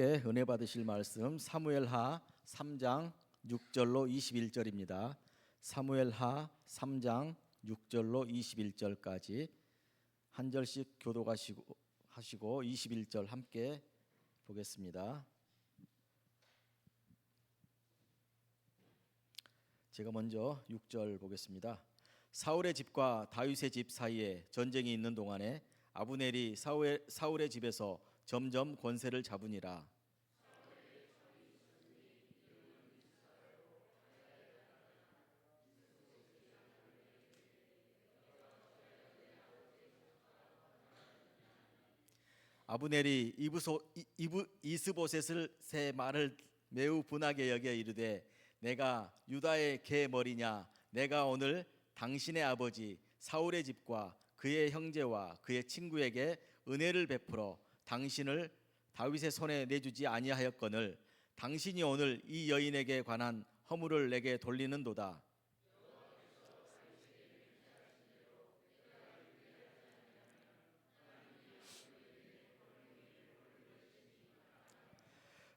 은혜 받으실 말씀 사무엘하 3장 6절로 21절입니다. 사무엘하 3장 6절로 21절까지 한 절씩 교독하시고 21절 함께 보겠습니다. 제가 먼저 6절 보겠습니다. 사울의 집과 다윗의 집 사이에 전쟁이 있는 동안에 아브넬이 사울의 집에서 점점 권세를 잡으니라. 아브넬이 이스보셋의 말을 매우 분하게 여겨 이르되 내가 유다의 개 머리냐, 내가 오늘 당신의 아버지 사울의 집과 그의 형제와 그의 친구에게 은혜를 베풀어 당신을 다윗의 손에 내주지 아니하였거늘 당신이 오늘 이 여인에게 관한 허물을 내게 돌리는도다.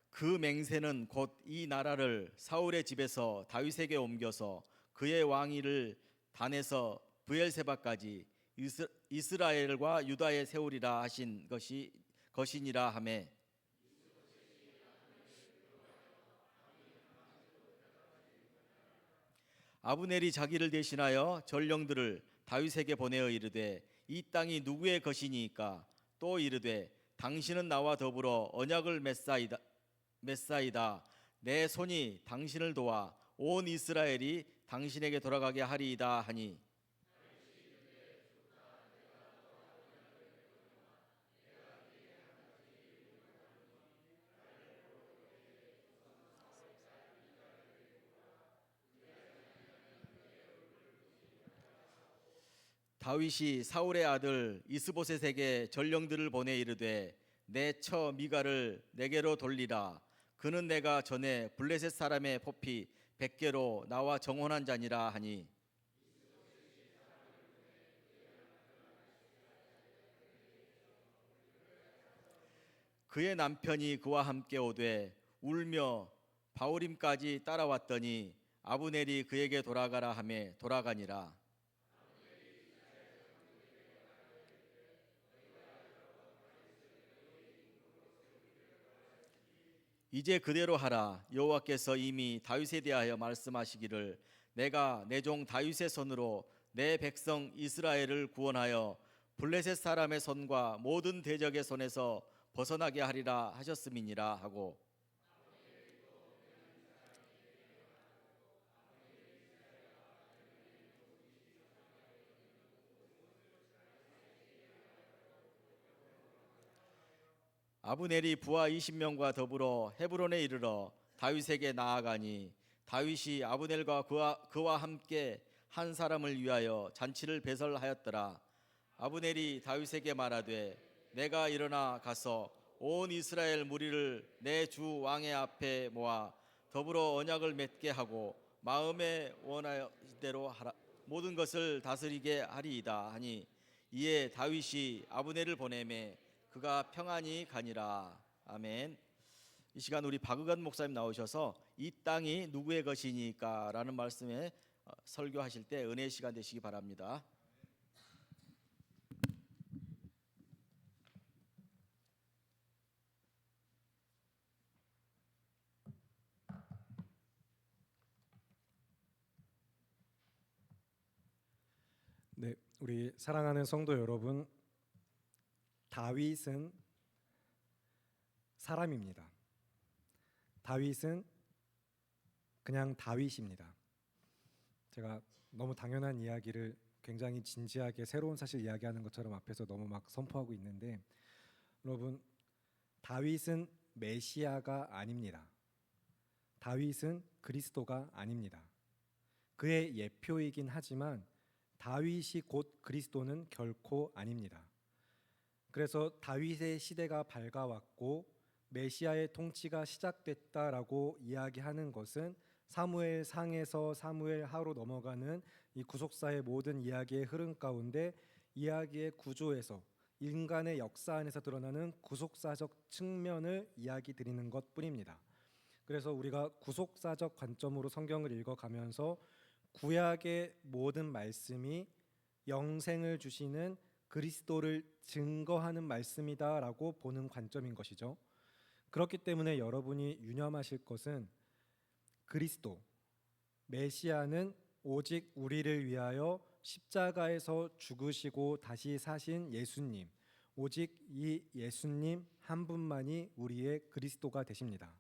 그 맹세는 곧 이 나라를 사울의 집에서 다윗에게 옮겨서 그의 왕위를 단에서 브엘세바까지 이스라엘과 유다에 세우리라 하신 것이니라 하매. 아브넬이 자기를 대신하여 전령들을 다윗에게 보내어 이르되 이 땅이 누구의 것이니까? 또 이르되 당신은 나와 더불어 언약을 맺사이다. 내 손이 당신을 도와 온 이스라엘이 당신에게 돌아가게 하리이다 하니. 다윗이 사울의 아들 이스보셋에게 전령들을 보내 이르되 내 처 미가를 내게로 돌리라. 그는 내가 전에 블레셋 사람의 포피 100개로 나와 정혼한 자니라 하니. 그의 남편이 그와 함께 오되 울며 바후림까지 따라왔더니 아브넬이 그에게 돌아가라 하매 돌아가니라. 이제 그대로 하라. 여호와께서 이미 다윗에 대하여 말씀하시기를 내가 내 종 다윗의 손으로 내 백성 이스라엘을 구원하여 블레셋 사람의 손과 모든 대적의 손에서 벗어나게 하리라 하셨음이니라 하고. 아브넬이 부하 20명과 더불어 헤브론에 이르러 다윗에게 나아가니 다윗이 아브넬과 그와 함께 한 사람을 위하여 잔치를 배설하였더라. 아브넬이 다윗에게 말하되 내가 일어나 가서 온 이스라엘 무리를 내 주 왕의 앞에 모아 더불어 언약을 맺게 하고 마음에 원하대로 하라, 모든 것을 다스리게 하리이다 하니. 이에 다윗이 아브넬을 보내매 그가 평안히 가니라. 아멘. 이 시간 우리 박의관 목사님 나오셔서 이 땅이 누구의 것이니까 라는 말씀에 설교하실 때 은혜의 시간 되시기 바랍니다. 네, 우리 사랑하는 성도 여러분, 다윗은 사람입니다. 다윗은 그냥 다윗입니다. 제가 너무 당연한 이야기를 굉장히 진지하게 새로운 사실 이야기하는 것처럼 앞에서 너무 막 선포하고 있는데, 여러분, 다윗은 메시아가 아닙니다. 다윗은 그리스도가 아닙니다. 그의 예표이긴 하지만 다윗이 곧 그리스도는 결코 아닙니다. 그래서 다윗의 시대가 밝아왔고 메시아의 통치가 시작됐다라고 이야기하는 것은 사무엘상에서 사무엘하로 넘어가는 이 구속사의 모든 이야기의 흐름 가운데 이야기의 구조에서 인간의 역사 안에서 드러나는 구속사적 측면을 이야기 드리는 것뿐입니다. 그래서 우리가 구속사적 관점으로 성경을 읽어가면서 구약의 모든 말씀이 영생을 주시는 그리스도를 증거하는 말씀이다라고 보는 관점인 것이죠. 그렇기 때문에 여러분이 유념하실 것은 그리스도, 메시아는 오직 우리를 위하여 십자가에서 죽으시고 다시 사신 예수님, 오직 이 예수님 한 분만이 우리의 그리스도가 되십니다.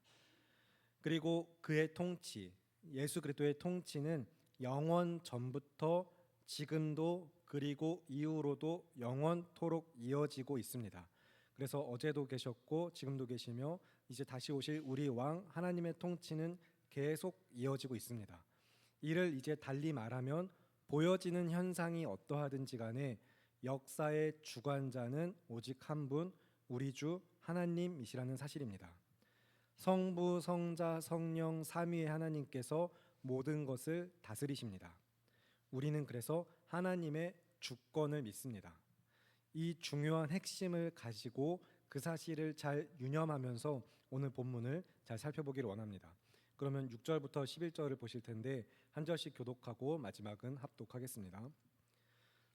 그리고 그의 통치, 예수 그리스도의 통치는 영원 전부터 지금도 그리고 이후로도 영원토록 이어지고 있습니다. 그래서 어제도 계셨고 지금도 계시며 이제 다시 오실 우리 왕 하나님의 통치는 계속 이어지고 있습니다. 이를 이제 달리 말하면 보여지는 현상이 어떠하든지 간에 역사의 주관자는 오직 한 분, 우리 주 하나님이시라는 사실입니다. 성부, 성자, 성령 삼위의 하나님께서 모든 것을 다스리십니다. 우리는 그래서 하나님의 주권을 믿습니다. 이 중요한 핵심을 가지고 그 사실을 잘 유념하면서 오늘 본문을 잘 살펴보기를 원합니다. 그러면 6절부터 11절을 보실 텐데 한 절씩 교독하고 마지막은 합독하겠습니다.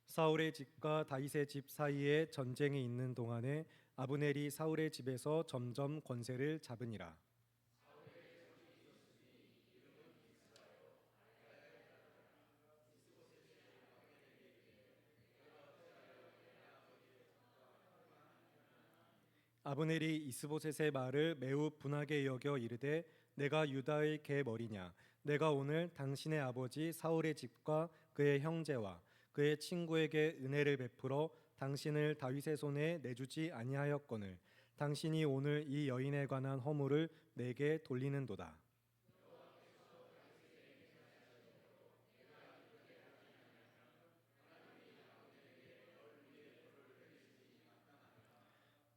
사울의 집과 다윗의 집 사이에 전쟁이 있는 동안에 아브넬이 사울의 집에서 점점 권세를 잡으니라. 아브넬이 이스보셋의 말을 매우 분하게 여겨 이르되 내가 유다의 계머리냐 내가 오늘 당신의 아버지 사울의 집과 그의 형제와 그의 친구에게 은혜를 베풀어 당신을 다윗의 손에 내주지 아니하였거늘 당신이 오늘 이 여인에 관한 허물을 내게 돌리는도다.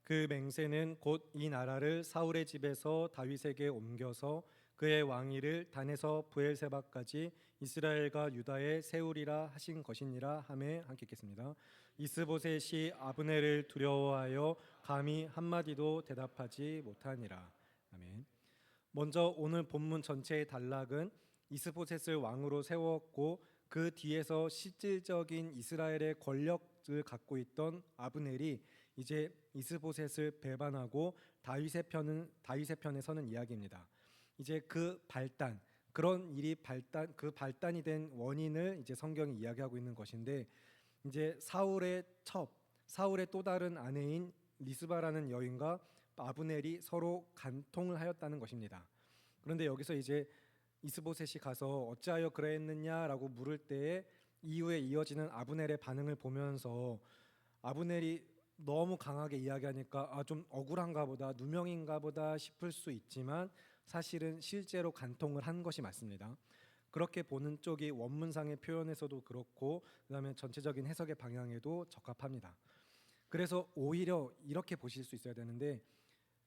그 맹세는 곧 이 나라를 사울의 집에서 다윗에게 옮겨서 그의 왕위를 단에서 브엘세바까지 이스라엘과 유다에 세우리라 하신 것이니라 하매 함께 읽겠습니다. 이스보셋이 아브넬을 두려워하여 감히 한마디도 대답하지 못하니라. 아멘. 먼저 오늘 본문 전체의 단락은 이스보셋을 왕으로 세웠고 그 뒤에서 실질적인 이스라엘의 권력을 갖고 있던 아브넬이 이제 이스보셋을 배반하고 다윗의 편에 서는 이야기입니다. 이제 그 발단, 그런 일이 발단이 된 원인을 이제 성경이 이야기하고 있는 것인데 이제 사울의 또 다른 아내인 리스바라는 여인과 아브넬이 서로 간통을 하였다는 것입니다. 그런데 여기서 이제 이스보셋이 가서 어찌하여 그랬느냐라고 물을 때에 이후에 이어지는 아브넬의 반응을 보면서 아브넬이 너무 강하게 이야기하니까 좀 억울한가 보다, 누명인가 보다 싶을 수 있지만 사실은 실제로 간통을 한 것이 맞습니다. 그렇게 보는 쪽이 원문상의 표현에서도 그렇고 그다음에 전체적인 해석의 방향에도 적합합니다. 그래서 오히려 이렇게 보실 수 있어야 되는데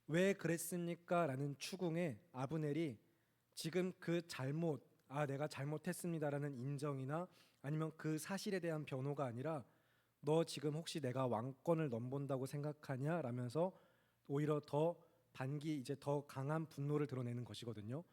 왜 그랬습니까? 라는 추궁에 아브넬이 지금 그 잘못, 내가 잘못했습니다라는 인정이나 아니면 그 사실에 대한 변호가 아니라 너 지금 혹시 내가 왕권을 넘본다고 생각하냐? 라면서 오히려 더 강한 분노를 드러내는 것이거든요.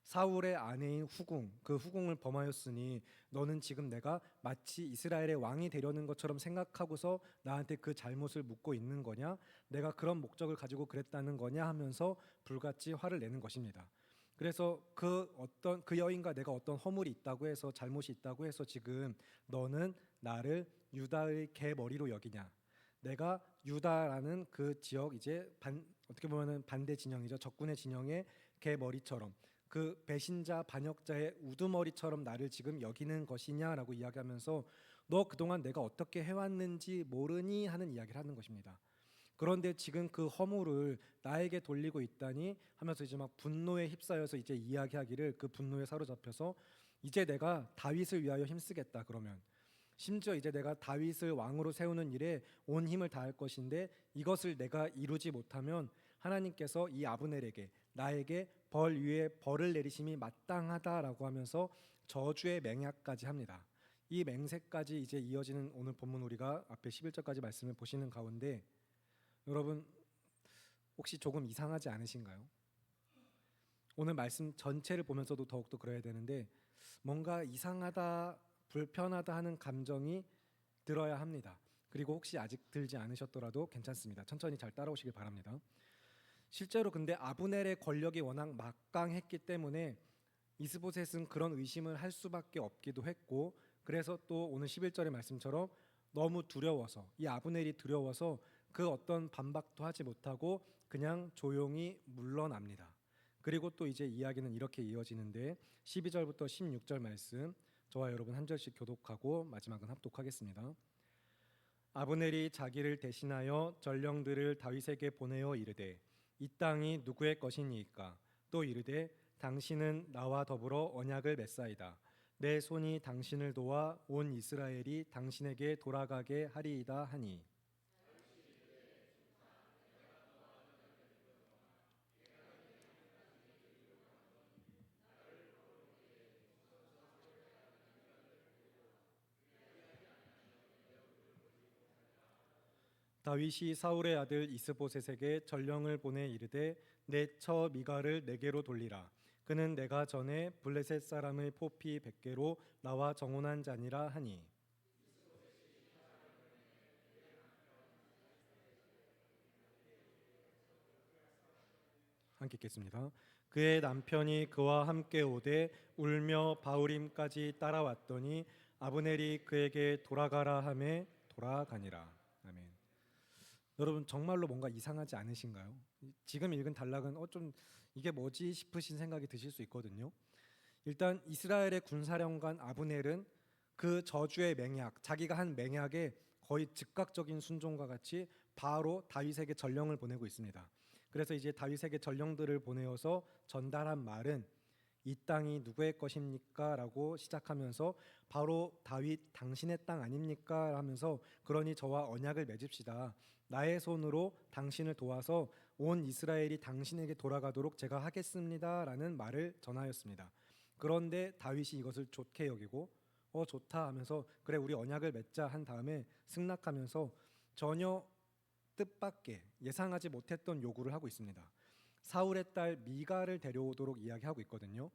사울의 아내인 후궁, 그 후궁을 범하였으니 너는 지금 내가 마치 이스라엘의 왕이 되려는 것처럼 생각하고서 나한테 그 잘못을 묻고 있는 거냐? 내가 그런 목적을 가지고 그랬다는 거냐? 하면서 불같이 화를 내는 것입니다. 그래서 그 여인과 내가 어떤 허물이 있다고 해서 잘못이 있다고 해서 지금 너는 나를 유다의 개머리로 여기냐? 내가 유다라는 그 지역 이제 어떻게 보면은 반대 진영이죠. 적군의 진영의 개머리처럼 그 배신자 반역자의 우두머리처럼 나를 지금 여기는 것이냐라고 이야기하면서 너 그동안 내가 어떻게 해왔는지 모르니 하는 이야기를 하는 것입니다. 그런데 지금 그 허물을 나에게 돌리고 있다니 하면서 이제 막 분노에 휩싸여서 이제 이야기하기를 그 분노에 사로잡혀서 이제 내가 다윗을 위하여 힘쓰겠다 그러면 심지어 이제 내가 다윗을 왕으로 세우는 일에 온 힘을 다할 것인데 이것을 내가 이루지 못하면 하나님께서 이 아브넬에게 나에게 벌 위에 벌을 내리심이 마땅하다라고 하면서 저주의 맹약까지 합니다. 이 맹세까지 이제 이어지는 오늘 본문 우리가 앞에 11절까지 말씀을 보시는 가운데 여러분 혹시 조금 이상하지 않으신가요? 오늘 말씀 전체를 보면서도 더욱더 그래야 되는데 뭔가 이상하다, 불편하다 하는 감정이 들어야 합니다. 그리고 혹시 아직 들지 않으셨더라도 괜찮습니다. 천천히 잘 따라오시길 바랍니다. 실제로 근데 아브넬의 권력이 워낙 막강했기 때문에 이스보셋은 그런 의심을 할 수밖에 없기도 했고, 그래서 또 오늘 11절의 말씀처럼 너무 두려워서, 이 아브넬이 두려워서 그 어떤 반박도 하지 못하고 그냥 조용히 물러납니다. 그리고 또 이제 이야기는 이렇게 이어지는데 12절부터 16절 말씀 저와 여러분 한 절씩 교독하고 마지막은 합독하겠습니다. 아브넬이 자기를 대신하여 전령들을 다윗에게 보내어 이르되 이 땅이 누구의 것이니이까? 또 이르되 당신은 나와 더불어 언약을 맺사이다. 내 손이 당신을 도와 온 이스라엘이 당신에게 돌아가게 하리이다 하니. 다윗이 사울의 아들 이스보셋에게 전령을 보내 이르되 내 처 미갈을 내게로 돌리라. 그는 내가 전에 블레셋 사람의 포피 100개로 나와 정혼한 자니라 하니. 함께 읽겠습니다. 그의 남편이 그와 함께 오되 울며 바울임까지 따라왔더니 아브넬이 그에게 돌아가라 하매 돌아가니라. 아멘. 여러분 정말로 뭔가 이상하지 않으신가요? 지금 읽은 단락은 좀 이게 뭐지 싶으신 생각이 드실 수 있거든요. 일단 이스라엘의 군사령관 아브넬은 그 저주의 맹약, 자기가 한 맹약에 거의 즉각적인 순종과 같이 바로 다윗에게 전령을 보내고 있습니다. 그래서 이제 다윗에게 전령들을 보내어서 전달한 말은 이 땅이 누구의 것입니까? 라고 시작하면서 바로 다윗 당신의 땅 아닙니까? 하면서 그러니 저와 언약을 맺읍시다. 나의 손으로 당신을 도와서 온 이스라엘이 당신에게 돌아가도록 제가 하겠습니다. 라는 말을 전하였습니다. 그런데 다윗이 이것을 좋게 여기고 좋다 하면서 그래 우리 언약을 맺자 한 다음에 승낙하면서 전혀 뜻밖의 예상하지 못했던 요구를 하고 있습니다. 사울의 딸 미갈을 데려오도록 이야기하고 있거든요.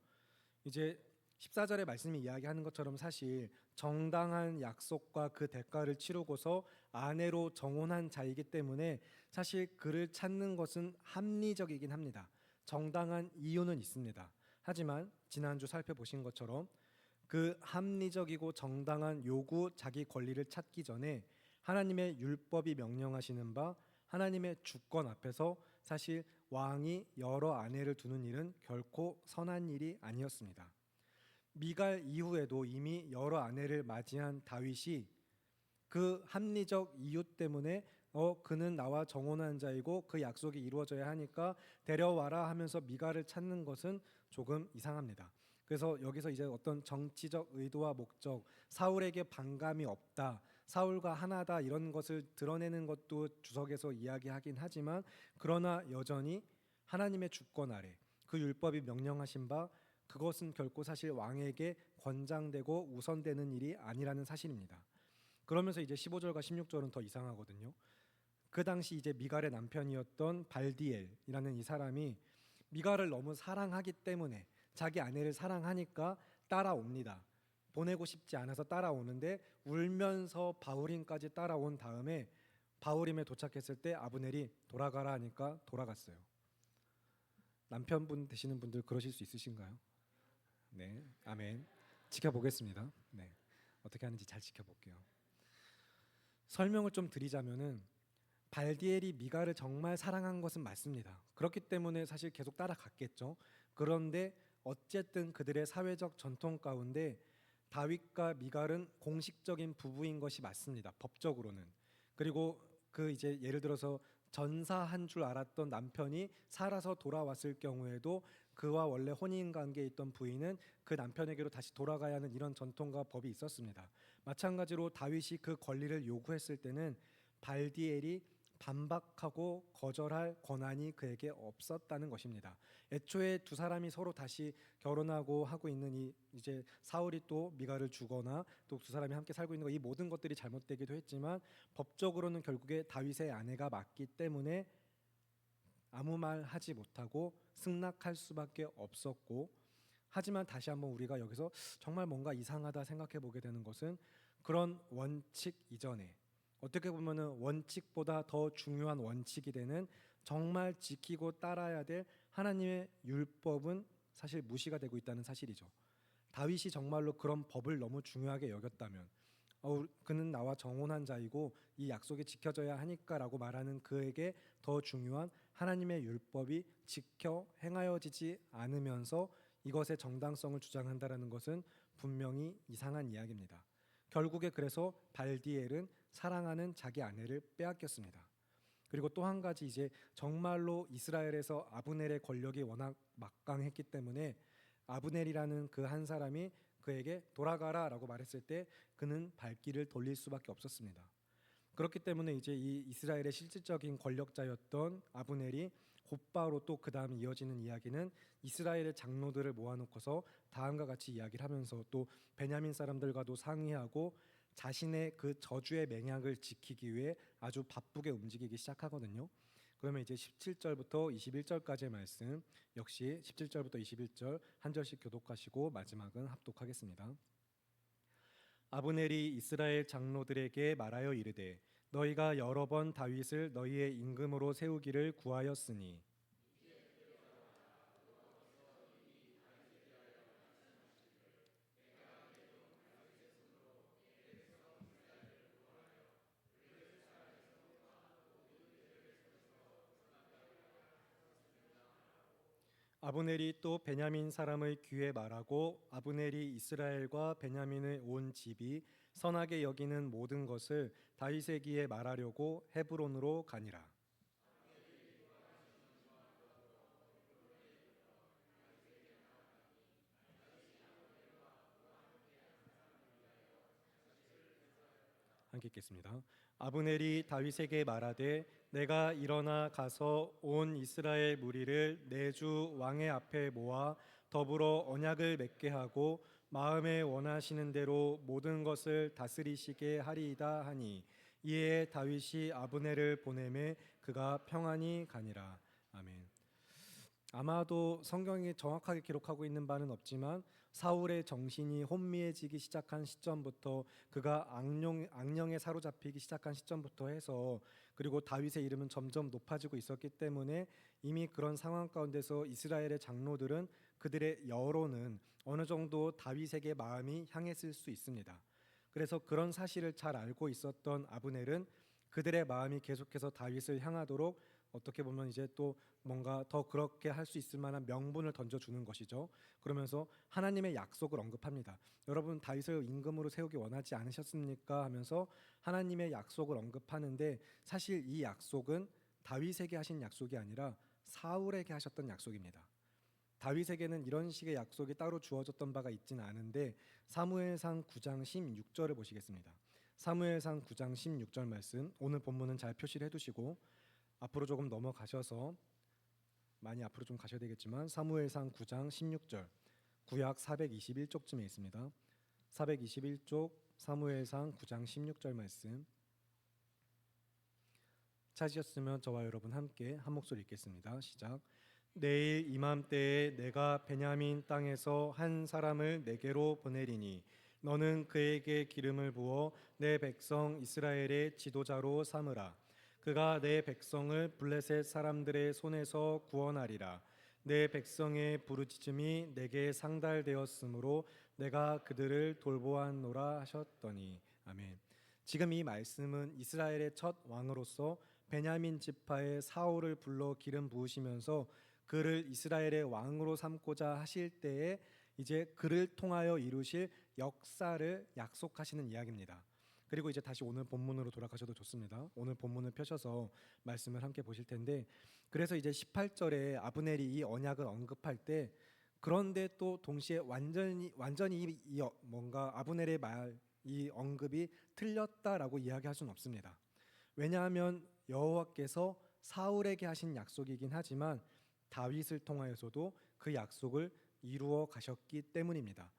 이제 14절의 말씀이 이야기하는 것처럼 사실 정당한 약속과 그 대가를 치르고서 아내로 정혼한 자이기 때문에 사실 그를 찾는 것은 합리적이긴 합니다. 정당한 이유는 있습니다. 하지만 지난주 살펴보신 것처럼 그 합리적이고 정당한 요구, 자기 권리를 찾기 전에 하나님의 율법이 명령하시는 바 하나님의 주권 앞에서 사실 왕이 여러 아내를 두는 일은 결코 선한 일이 아니었습니다. 미갈 이후에도 이미 여러 아내를 맞이한 다윗이 그 합리적 이유 때문에 그는 나와 정혼한 자이고 그 약속이 이루어져야 하니까 데려와라 하면서 미갈을 찾는 것은 조금 이상합니다. 그래서 여기서 이제 어떤 정치적 의도와 목적, 사울에게 반감이 없다, 사울과 하나다 이런 것을 드러내는 것도 주석에서 이야기하긴 하지만 그러나 여전히 하나님의 주권 아래 그 율법이 명령하신 바 그것은 결코 사실 왕에게 권장되고 우선되는 일이 아니라는 사실입니다. 그러면서 이제 15절과 16절은 더 이상하거든요. 그 당시 이제 미갈의 남편이었던 발디엘이라는 이 사람이 미갈을 너무 사랑하기 때문에 자기 아내를 사랑하니까 따라옵니다. 보내고 싶지 않아서 따라오는데 울면서 바후림까지 따라온 다음에 바후림에 도착했을 때 아브넬이 돌아가라 하니까 돌아갔어요. 남편분 되시는 분들 그러실 수 있으신가요? 네, 아멘. 지켜보겠습니다. 네, 어떻게 하는지 잘 지켜볼게요. 설명을 좀 드리자면은 발디엘이 미갈을 정말 사랑한 것은 맞습니다. 그렇기 때문에 사실 계속 따라갔겠죠. 그런데 어쨌든 그들의 사회적 전통 가운데 다윗과 미갈은 공식적인 부부인 것이 맞습니다. 법적으로는. 그리고 그 이제 예를 들어서 전사한 줄 알았던 남편이 살아서 돌아왔을 경우에도 그와 원래 혼인 관계에 있던 부인은 그 남편에게로 다시 돌아가야 하는 이런 전통과 법이 있었습니다. 마찬가지로 다윗이 그 권리를 요구했을 때는 발디엘이 반박하고 거절할 권한이 그에게 없었다는 것입니다. 애초에 두 사람이 서로 다시 결혼하고 하고 있는 이제 사울이 또 미갈을 주거나 또 두 사람이 함께 살고 있는 이 모든 것들이 잘못되기도 했지만 법적으로는 결국에 다윗의 아내가 맞기 때문에 아무 말 하지 못하고 승낙할 수밖에 없었고, 하지만 다시 한번 우리가 여기서 정말 뭔가 이상하다 생각해 보게 되는 것은 그런 원칙 이전에 어떻게 보면은 원칙보다 더 중요한 원칙이 되는 정말 지키고 따라야 될 하나님의 율법은 사실 무시가 되고 있다는 사실이죠. 다윗이 정말로 그런 법을 너무 중요하게 여겼다면 그는 나와 정혼한 자이고 이 약속이 지켜져야 하니까라고 말하는 그에게 더 중요한 하나님의 율법이 지켜 행하여지지 않으면서 이것의 정당성을 주장한다라는 것은 분명히 이상한 이야기입니다. 결국에 그래서 발디엘은 사랑하는 자기 아내를 빼앗겼습니다. 그리고 또 한 가지, 이제 정말로 이스라엘에서 아브넬의 권력이 워낙 막강했기 때문에 아브넬이라는 그 한 사람이 그에게 돌아가라라고 말했을 때 그는 발길을 돌릴 수밖에 없었습니다. 그렇기 때문에 이제 이 이스라엘의 실질적인 권력자였던 아브넬이 곧바로 또 그 다음 이어지는 이야기는 이스라엘의 장로들을 모아놓고서 다음과 같이 이야기를 하면서 또 베냐민 사람들과도 상의하고 자신의 그 저주의 맹약을 지키기 위해 아주 바쁘게 움직이기 시작하거든요. 그러면 이제 17절부터 21절까지의 말씀, 역시 17절부터 21절 한 절씩 교독하시고 마지막은 합독하겠습니다. 아브넬이 이스라엘 장로들에게 말하여 이르되 너희가 여러 번 다윗을 너희의 임금으로 세우기를 구하였으니 아브넬이 또 베냐민 사람의 귀에 말하고 아브넬이 이스라엘과 베냐민의 온 집이 선하게 여기는 모든 것을 다윗의 귀에 말하려고 헤브론으로 가니라. 함께 읽겠습니다. 아브넬이 다윗에게 말하되 내가 일어나 가서 온 이스라엘 무리를 내 주 왕의 앞에 모아 더불어 언약을 맺게 하고 마음에 원하시는 대로 모든 것을 다스리시게 하리이다 하니 이에 다윗이 아브넬을 보내매 그가 평안히 가니라. 아멘. 아마도 성경이 정확하게 기록하고 있는 바는 없지만 사울의 정신이 혼미해지기 시작한 시점부터 그가 악령에 사로잡히기 시작한 시점부터 해서 그리고 다윗의 이름은 점점 높아지고 있었기 때문에 이미 그런 상황 가운데서 이스라엘의 장로들은 그들의 여론은 어느 정도 다윗에게 마음이 향했을 수 있습니다. 그래서 그런 사실을 잘 알고 있었던 아브넬은 그들의 마음이 계속해서 다윗을 향하도록 어떻게 보면 이제 또 뭔가 더 그렇게 할 수 있을 만한 명분을 던져주는 것이죠. 그러면서 하나님의 약속을 언급합니다. 여러분 다윗을 임금으로 세우기 원하지 않으셨습니까? 하면서 하나님의 약속을 언급하는데 사실 이 약속은 다윗에게 하신 약속이 아니라 사울에게 하셨던 약속입니다. 다윗에게는 이런 식의 약속이 따로 주어졌던 바가 있지는 않은데 사무엘상 9장 16절을 보시겠습니다. 사무엘상 9장 16절 말씀, 오늘 본문은 잘 표시를 해두시고 앞으로 조금 넘어가셔서 많이 앞으로 좀 가셔야 되겠지만 사무엘상 9장 16절 구약 421쪽쯤에 있습니다. 421쪽 사무엘상 9장 16절 말씀 찾으셨으면 저와 여러분 함께 한 목소리 읽겠습니다. 시작. 내일 이맘때에 내가 베냐민 땅에서 한 사람을 내게로 보내리니 너는 그에게 기름을 부어 내 백성 이스라엘의 지도자로 삼으라. 그가 내 백성을 블레셋 사람들의 손에서 구원하리라. 내 백성의 부르짖음이 내게 상달되었으므로 내가 그들을 돌보았노라 하셨더니. 아멘. 지금 이 말씀은 이스라엘의 첫 왕으로서 베냐민 지파의 사울을 불러 기름 부으시면서 그를 이스라엘의 왕으로 삼고자 하실 때에 이제 그를 통하여 이루실 역사를 약속하시는 이야기입니다. 그리고 이제 다시 오늘 본문으로 돌아가셔도 좋습니다. 오늘 본문을 펴셔서 말씀을 함께 보실 텐데, 그래서 이제 18절에 아브넬이 이 언약을 언급할 때 그런데 또 동시에 완전히 뭔가 아브넬의 말 이 언급이 틀렸다라고 이야기할 수는 없습니다. 왜냐하면 여호와께서 사울에게 하신 약속이긴 하지만 다윗을 통하여서도 그 약속을 이루어 가셨기 때문입니다.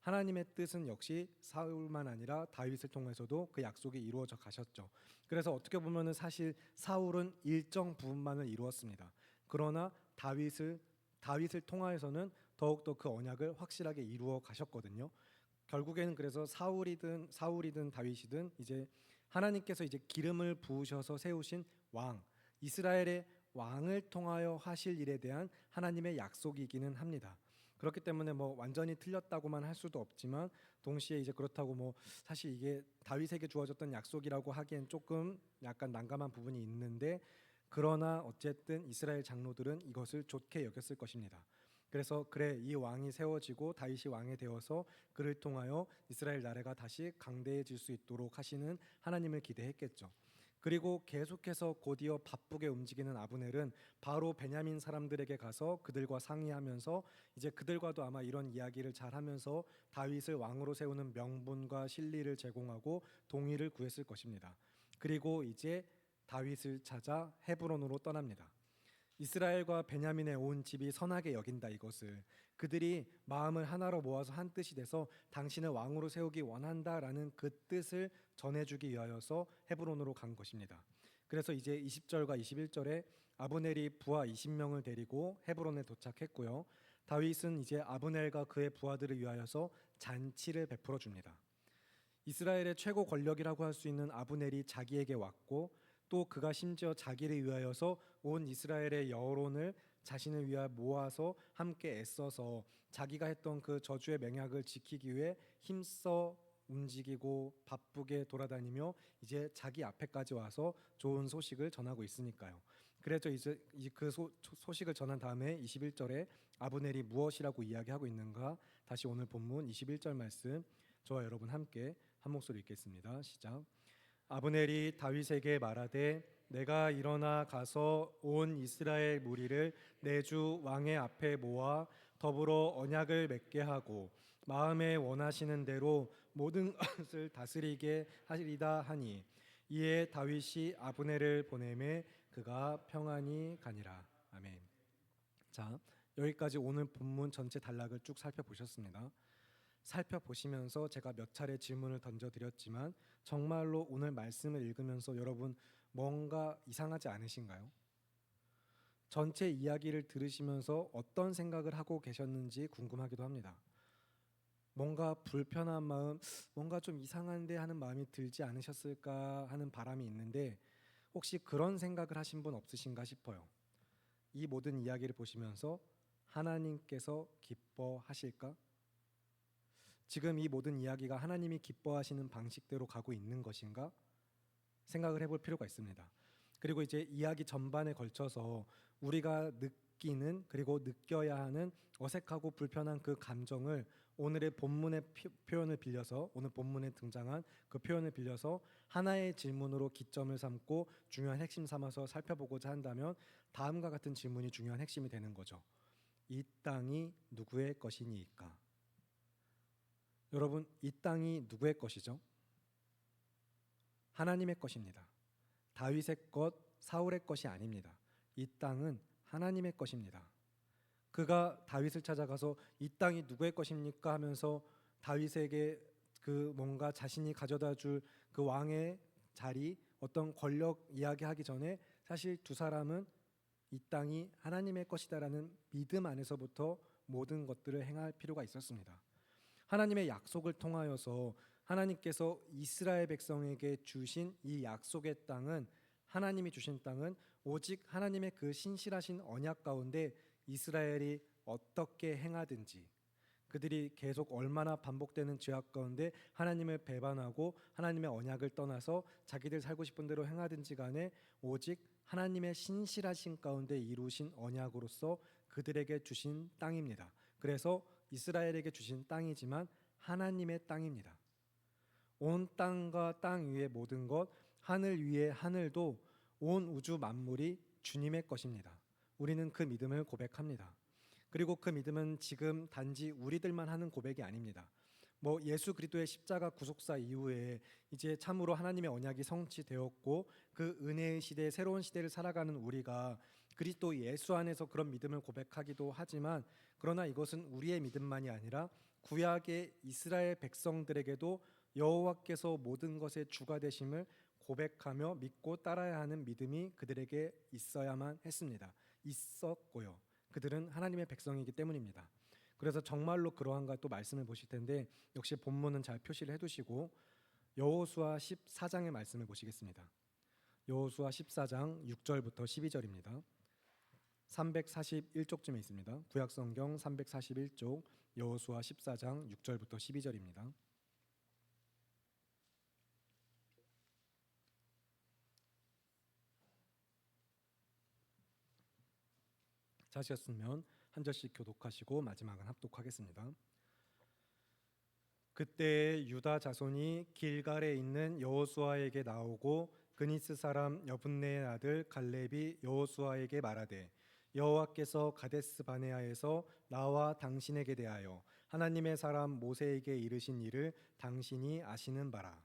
하나님의 뜻은 역시 사울만 아니라 다윗을 통해서도 그 약속이 이루어져 가셨죠. 그래서 어떻게 보면은 사실 사울은 일정 부분만을 이루었습니다. 그러나 다윗을 통하여서는 더욱더 그 언약을 확실하게 이루어 가셨거든요. 결국에는 그래서 사울이든 다윗이든 이제 하나님께서 이제 기름을 부으셔서 세우신 왕, 이스라엘의 왕을 통하여 하실 일에 대한 하나님의 약속이기는 합니다. 그렇기 때문에 뭐 완전히 틀렸다고만 할 수도 없지만 동시에 이제 그렇다고 뭐 사실 이게 다윗에게 주어졌던 약속이라고 하기엔 조금 약간 난감한 부분이 있는데, 그러나 어쨌든 이스라엘 장로들은 이것을 좋게 여겼을 것입니다. 그래서 그래, 이 왕이 세워지고 다윗이 왕이 되어서 그를 통하여 이스라엘 나라가 다시 강대해질 수 있도록 하시는 하나님을 기대했겠죠. 그리고 계속해서 곧이어 바쁘게 움직이는 아브넬은 바로 베냐민 사람들에게 가서 그들과 상의하면서 이제 그들과도 아마 이런 이야기를 잘 하면서 다윗을 왕으로 세우는 명분과 실리를 제공하고 동의를 구했을 것입니다. 그리고 이제 다윗을 찾아 헤브론으로 떠납니다. 이스라엘과 베냐민의 온 집이 선하게 여긴다 이것을, 그들이 마음을 하나로 모아서 한 뜻이 돼서 당신을 왕으로 세우기 원한다라는 그 뜻을 전해주기 위하여서 헤브론으로 간 것입니다. 그래서 이제 20절과 21절에 아브넬이 부하 20명을 데리고 헤브론에 도착했고요. 다윗은 이제 아브넬과 그의 부하들을 위하여서 잔치를 베풀어 줍니다. 이스라엘의 최고 권력이라고 할 수 있는 아브넬이 자기에게 왔고, 또 그가 심지어 자기를 위하여서 온 이스라엘의 여론을 자신을 위하여 모아서 함께 애써서 자기가 했던 그 저주의 맹약을 지키기 위해 힘써 움직이고 바쁘게 돌아다니며 이제 자기 앞에까지 와서 좋은 소식을 전하고 있으니까요. 그래서 이제 그 소식을 전한 다음에 21절에 아브넬이 무엇이라고 이야기하고 있는가, 다시 오늘 본문 21절 말씀 저와 여러분 함께 한 목소리 읽겠습니다. 시작. 아브넬이 다윗에게 말하되 내가 일어나 가서 온 이스라엘 무리를 내 주 왕의 앞에 모아 더불어 언약을 맺게 하고 마음에 원하시는 대로 모든 것을 다스리게 하리다 하니, 이에 다윗이 아브넬을 보내매 그가 평안히 가니라. 아멘. 자, 여기까지 오늘 본문 전체 단락을 쭉 살펴보셨습니다. 살펴보시면서 제가 몇 차례 질문을 던져드렸지만 정말로 오늘 말씀을 읽으면서 여러분 뭔가 이상하지 않으신가요? 전체 이야기를 들으시면서 어떤 생각을 하고 계셨는지 궁금하기도 합니다. 뭔가 불편한 마음, 뭔가 좀 이상한데 하는 마음이 들지 않으셨을까 하는 바람이 있는데, 혹시 그런 생각을 하신 분 없으신가 싶어요. 이 모든 이야기를 보시면서 하나님께서 기뻐하실까? 지금 이 모든 이야기가 하나님이 기뻐하시는 방식대로 가고 있는 것인가 생각을 해볼 필요가 있습니다. 그리고 이제 이야기 전반에 걸쳐서 우리가 느끼는, 그리고 느껴야 하는 어색하고 불편한 그 감정을 오늘의 본문의 표현을 빌려서, 오늘 본문에 등장한 그 표현을 빌려서 하나의 질문으로 기점을 삼고 중요한 핵심 삼아서 살펴보고자 한다면 다음과 같은 질문이 중요한 핵심이 되는 거죠. 이 땅이 누구의 것이니까? 여러분, 이 땅이 누구의 것이죠? 하나님의 것입니다. 다윗의 것, 사울의 것이 아닙니다. 이 땅은 하나님의 것입니다. 그가 다윗을 찾아가서 이 땅이 누구의 것입니까 하면서 다윗에게 그 뭔가 자신이 가져다 줄 그 왕의 자리, 어떤 권력 이야기하기 전에 사실 두 사람은 이 땅이 하나님의 것이다라는 믿음 안에서부터 모든 것들을 행할 필요가 있었습니다. 하나님의 약속을 통하여서 하나님께서 이스라엘 백성에게 주신 이 약속의 땅은, 하나님이 주신 땅은 오직 하나님의 그 신실하신 언약 가운데 이스라엘이 어떻게 행하든지, 그들이 계속 얼마나 반복되는 죄악 가운데 하나님을 배반하고 하나님의 언약을 떠나서 자기들 살고 싶은 대로 행하든지 간에 오직 하나님의 신실하신 가운데 이루신 언약으로서 그들에게 주신 땅입니다. 그래서 이스라엘에게 주신 땅이지만 하나님의 땅입니다. 온 땅과 땅 위의 모든 것, 하늘 위의 하늘도, 온 우주 만물이 주님의 것입니다. 우리는 그 믿음을 고백합니다. 그리고 그 믿음은 지금 단지 우리들만 하는 고백이 아닙니다. 예수 그리스도의 십자가 구속사 이후에 이제 참으로 하나님의 언약이 성취되었고 그 은혜의 시대, 새로운 시대를 살아가는 우리가 그리스도 예수 안에서 그런 믿음을 고백하기도 하지만, 그러나 이것은 우리의 믿음만이 아니라 구약의 이스라엘 백성들에게도 여호와께서 모든 것의 주가 되심을 고백하며 믿고 따라야 하는 믿음이 그들에게 있어야만 했습니다. 있었고요. 그들은 하나님의 백성이기 때문입니다. 그래서 정말로 그러한가 또 말씀을 보실 텐데, 역시 본문은 잘 표시를 해두시고 여호수아 14장의 말씀을 보시겠습니다. 여호수아 14장 6절부터 12절입니다. 341쪽쯤에 있습니다. 구약성경 341쪽 여호수아 14장 6절부터 12절입니다. 자셨으면 한 절씩 교독하시고 마지막은 합독하겠습니다. 그때 유다 자손이 길갈에 있는 여호수아에게 나오고 그니스 사람 여분네의 아들 갈렙이 여호수아에게 말하되, 여호와께서 가데스 바네아에서 나와 당신에게 대하여 하나님의 사람 모세에게 이르신 일을 당신이 아시는 바라.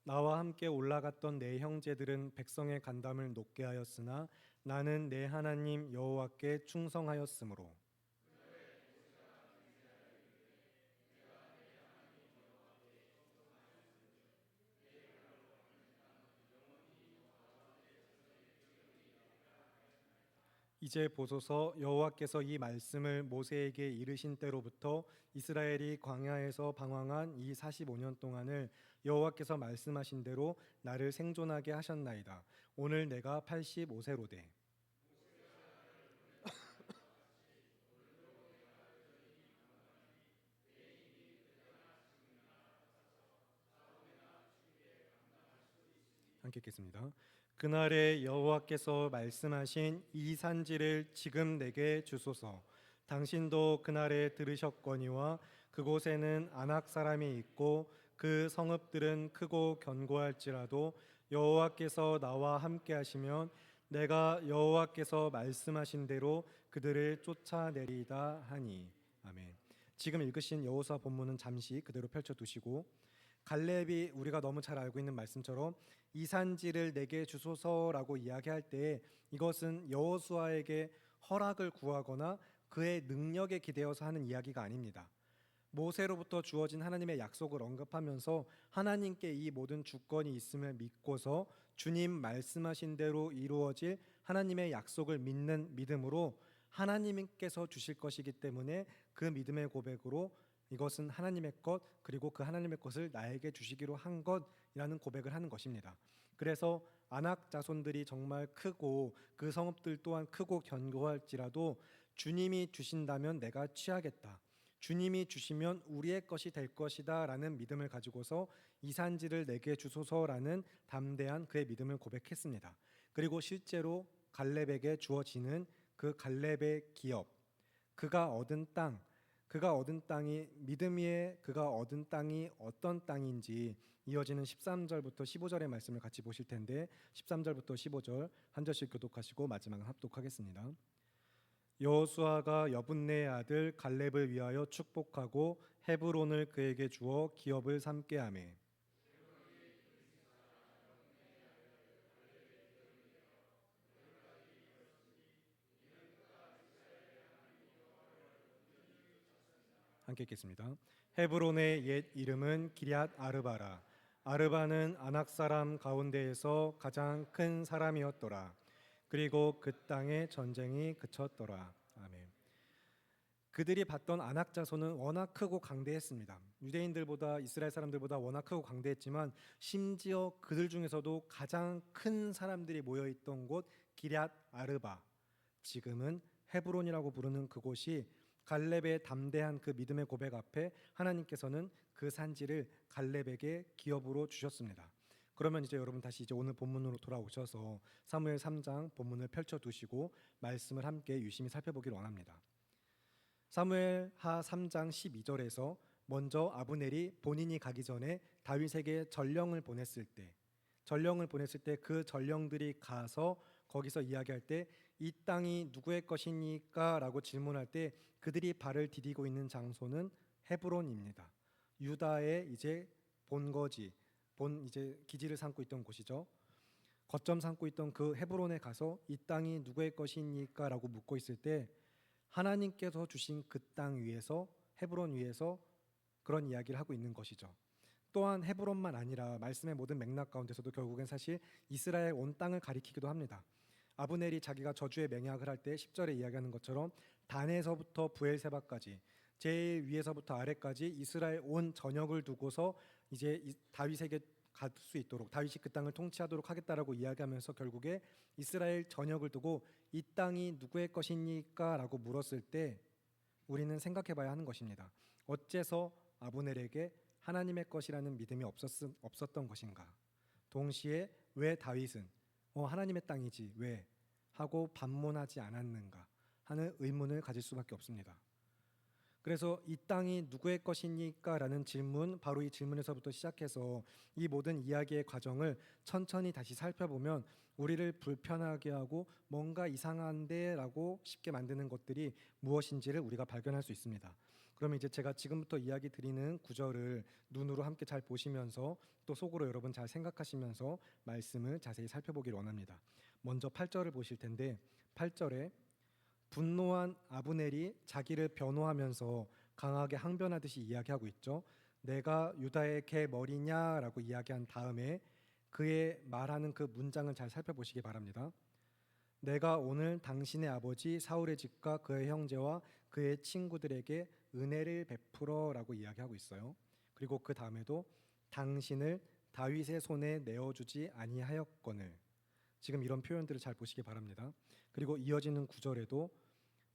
나와 함께 올라갔던 내 형제들은 백성의 간담을 높게 하였으나 나는 내 하나님 여호와께 충성하였으므로 이제 보소서, 여호와께서 이 말씀을 모세에게 이르신 때로부터 이스라엘이 광야에서 방황한 이 45년 동안을 여호와께서 말씀하신 대로 나를 생존하게 하셨나이다. 오늘 내가 85세로되 함께 읽겠습니다. 그날에 여호와께서 말씀하신 이 산지를 지금 내게 주소서. 당신도 그날에 들으셨거니와 그곳에는 아낙 사람이 있고 그 성읍들은 크고 견고할지라도 여호와께서 나와 함께 하시면 내가 여호와께서 말씀하신 대로 그들을 쫓아내리다 하니. 아멘. 지금 읽으신 여호수아 본문은 잠시 그대로 펼쳐두시고, 갈렙이 우리가 너무 잘 알고 있는 말씀처럼 이 산지를 내게 주소서라고 이야기할 때 이것은 여호수아에게 허락을 구하거나 그의 능력에 기대어서 하는 이야기가 아닙니다. 모세로부터 주어진 하나님의 약속을 언급하면서 하나님께 이 모든 주권이 있음을 믿고서 주님 말씀하신 대로 이루어질 하나님의 약속을 믿는 믿음으로 하나님께서 주실 것이기 때문에 그 믿음의 고백으로 이것은 하나님의 것, 그리고 그 하나님의 것을 나에게 주시기로 한 것이라는 고백을 하는 것입니다. 그래서 아낙 자손들이 정말 크고 그 성읍들 또한 크고 견고할지라도 주님이 주신다면 내가 취하겠다, 주님이 주시면 우리의 것이 될 것이다 라는 믿음을 가지고서 이 산지를 내게 주소서라는 담대한 그의 믿음을 고백했습니다. 그리고 실제로 갈렙에게 주어지는 그 갈렙의 기업, 그가 얻은 땅이 믿음 위에 그가 얻은 땅이 어떤 땅인지 이어지는 13절부터 15절의 말씀을 같이 보실 텐데, 13절부터 15절 한 절씩 교독하시고 마지막은 합독하겠습니다. 여호수아가 여분네의 아들 갈렙을 위하여 축복하고 헤브론을 그에게 주어 기업을 삼게 하며, 함께 읽겠습니다. 헤브론의 옛 이름은 기럇 아르바라. 아르바는 아낙 사람 가운데에서 가장 큰 사람이었더라. 그리고 그 땅에 전쟁이 그쳤더라. 아멘. 그들이 봤던 아낙 자손은 워낙 크고 강대했습니다. 유대인들보다, 이스라엘 사람들보다 워낙 크고 강대했지만 심지어 그들 중에서도 가장 큰 사람들이 모여있던 곳 기럇 아르바, 지금은 헤브론이라고 부르는 그곳이 갈렙의 담대한 그 믿음의 고백 앞에 하나님께서는 그 산지를 갈렙에게 기업으로 주셨습니다. 그러면 이제 여러분 다시 이제 오늘 본문으로 돌아오셔서 사무엘 3장 본문을 펼쳐두시고 말씀을 함께 유심히 살펴보기를 원합니다. 사무엘 하 3장 12절에서 먼저 아브넬이 본인이 가기 전에 다윗에게 전령을 보냈을 때 그 전령들이 가서 거기서 이야기할 때 이 땅이 누구의 것이니까 라고 질문할 때 그들이 발을 디디고 있는 장소는 헤브론입니다. 유다의 이제 본거지, 이제 기지를 삼고 있던 곳이죠. 거점 삼고 있던 그 헤브론에 가서 이 땅이 누구의 것이니까 라고 묻고 있을 때 하나님께서 주신 그 땅 위에서, 헤브론 위에서 그런 이야기를 하고 있는 것이죠. 또한 헤브론만 아니라 말씀의 모든 맥락 가운데서도 결국엔 사실 이스라엘 온 땅을 가리키기도 합니다. 아브넬이 자기가 저주의 맹약을 할 때 10절에 이야기하는 것처럼 단에서부터 부엘세바까지, 제일 위에서부터 아래까지 이스라엘 온 전역을 두고서 이제 다윗에게 갈 수 있도록, 다윗이 그 땅을 통치하도록 하겠다라고 이야기하면서 결국에 이스라엘 전역을 두고 이 땅이 누구의 것이니까 라고 물었을 때 우리는 생각해 봐야 하는 것입니다. 어째서 아브넬에게 하나님의 것이라는 믿음이 없었던 것인가? 동시에 왜 다윗은 하나님의 땅이지 왜? 하고 반문하지 않았는가 하는 의문을 가질 수밖에 없습니다. 그래서 이 땅이 누구의 것이니까 라는 질문, 바로 이 질문에서부터 시작해서 이 모든 이야기의 과정을 천천히 다시 살펴보면 우리를 불편하게 하고 뭔가 이상한데 라고 쉽게 만드는 것들이 무엇인지를 우리가 발견할 수 있습니다. 그러면 이제 제가 지금부터 이야기 드리는 구절을 눈으로 함께 잘 보시면서 또 속으로 여러분 잘 생각하시면서 말씀을 자세히 살펴보기를 원합니다. 먼저 8절을 보실 텐데 8절에 분노한 아브넬이 자기를 변호하면서 강하게 항변하듯이 이야기하고 있죠. 내가 유다의 개 머리냐라고 이야기한 다음에 그의 말하는 그 문장을 잘 살펴보시기 바랍니다. 내가 오늘 당신의 아버지 사울의 집과 그의 형제와 그의 친구들에게 은혜를 베풀어라고 이야기하고 있어요. 그리고 그 다음에도 당신을 다윗의 손에 내어주지 아니하였거늘. 지금 이런 표현들을 잘 보시기 바랍니다. 그리고 이어지는 구절에도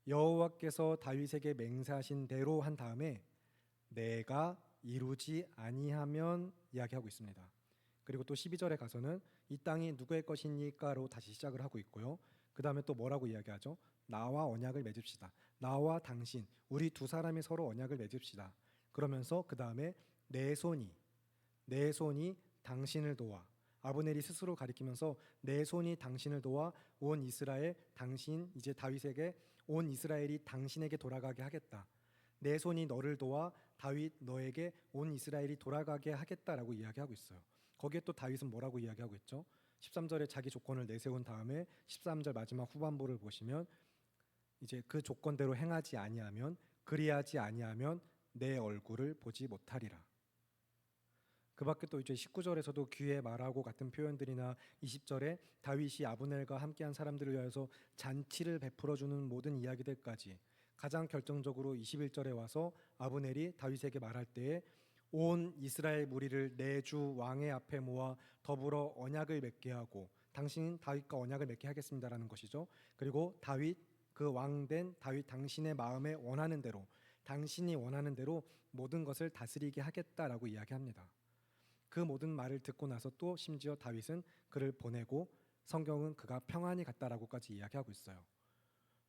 여호와께서 다윗에게 맹세하신 대로 한 다음에 내가 이루지 아니하면 이야기하고 있습니다. 그리고 또 12절에 가서는 이 땅이 누구의 것이니까로 다시 시작을 하고 있고요. 그 다음에 또 뭐라고 이야기하죠? 나와 언약을 맺읍시다. 나와 당신, 우리 두 사람이 서로 언약을 맺읍시다. 그러면서 그 다음에 내 손이 당신을 도와, 아브넬이 스스로 가리키면서 내 손이 당신을 도와 온 이스라엘, 당신 이제 다윗에게 온 이스라엘이 당신에게 돌아가게 하겠다. 내 손이 너를 도와 다윗 너에게 온 이스라엘이 돌아가게 하겠다라고 이야기하고 있어요. 거기에 또 다윗은 뭐라고 이야기하고 있죠? 13절에 자기 조건을 내세운 다음에 13절 마지막 후반부를 보시면 이제 그 조건대로 행하지 아니하면, 그리하지 아니하면 내 얼굴을 보지 못하리라. 그 밖에 또 이제 19절에서도 귀에 말하고 같은 표현들이나 20절에 다윗이 아브넬과 함께한 사람들을 위하여서 잔치를 베풀어주는 모든 이야기들까지, 가장 결정적으로 21절에 와서 아브넬이 다윗에게 말할 때에 온 이스라엘 무리를 내 주 왕의 앞에 모아 더불어 언약을 맺게 하고 당신 다윗과 언약을 맺게 하겠습니다라는 것이죠. 그리고 다윗, 그 왕된 다윗 당신의 마음에 원하는 대로, 당신이 원하는 대로 모든 것을 다스리게 하겠다라고 이야기합니다. 그 모든 말을 듣고 나서 또 심지어 다윗은 그를 보내고 성경은 그가 평안히 갔다라고까지 이야기하고 있어요.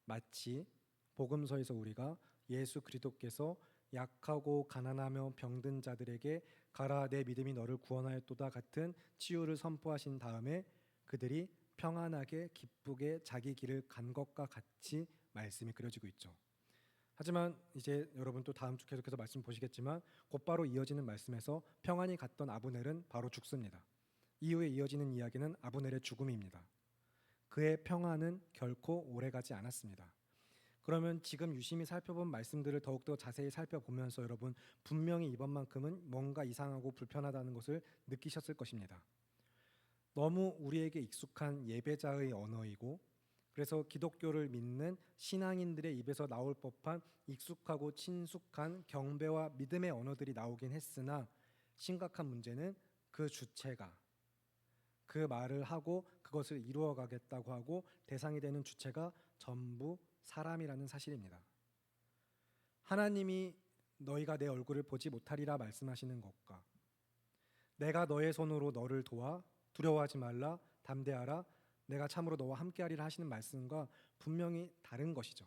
마치 복음서에서 우리가 예수 그리스도께서 약하고 가난하며 병든 자들에게 가라 내 믿음이 너를 구원하였도다 같은 치유를 선포하신 다음에 그들이 평안하게 기쁘게 자기 길을 간 것과 같이 말씀이 그려지고 있죠. 하지만 이제 여러분 또 다음 주 계속해서 말씀 보시겠지만 곧바로 이어지는 말씀에서 평안히 갔던 아브넬은 바로 죽습니다. 이후에 이어지는 이야기는 아브넬의 죽음입니다. 그의 평안은 결코 오래가지 않았습니다. 그러면 지금 유심히 살펴본 말씀들을 더욱더 자세히 살펴보면서 여러분 분명히 이번만큼은 뭔가 이상하고 불편하다는 것을 느끼셨을 것입니다. 너무 우리에게 익숙한 예배자의 언어이고, 그래서 기독교를 믿는 신앙인들의 입에서 나올 법한 익숙하고 친숙한 경배와 믿음의 언어들이 나오긴 했으나 심각한 문제는 그 주체가, 그 말을 하고 그것을 이루어가겠다고 하고 대상이 되는 주체가 전부 사람이라는 사실입니다. 하나님이 너희가 내 얼굴을 보지 못하리라 말씀하시는 것과 내가 너의 손으로 너를 도와 두려워하지 말라 담대하라 내가 참으로 너와 함께하리라 하시는 말씀과 분명히 다른 것이죠.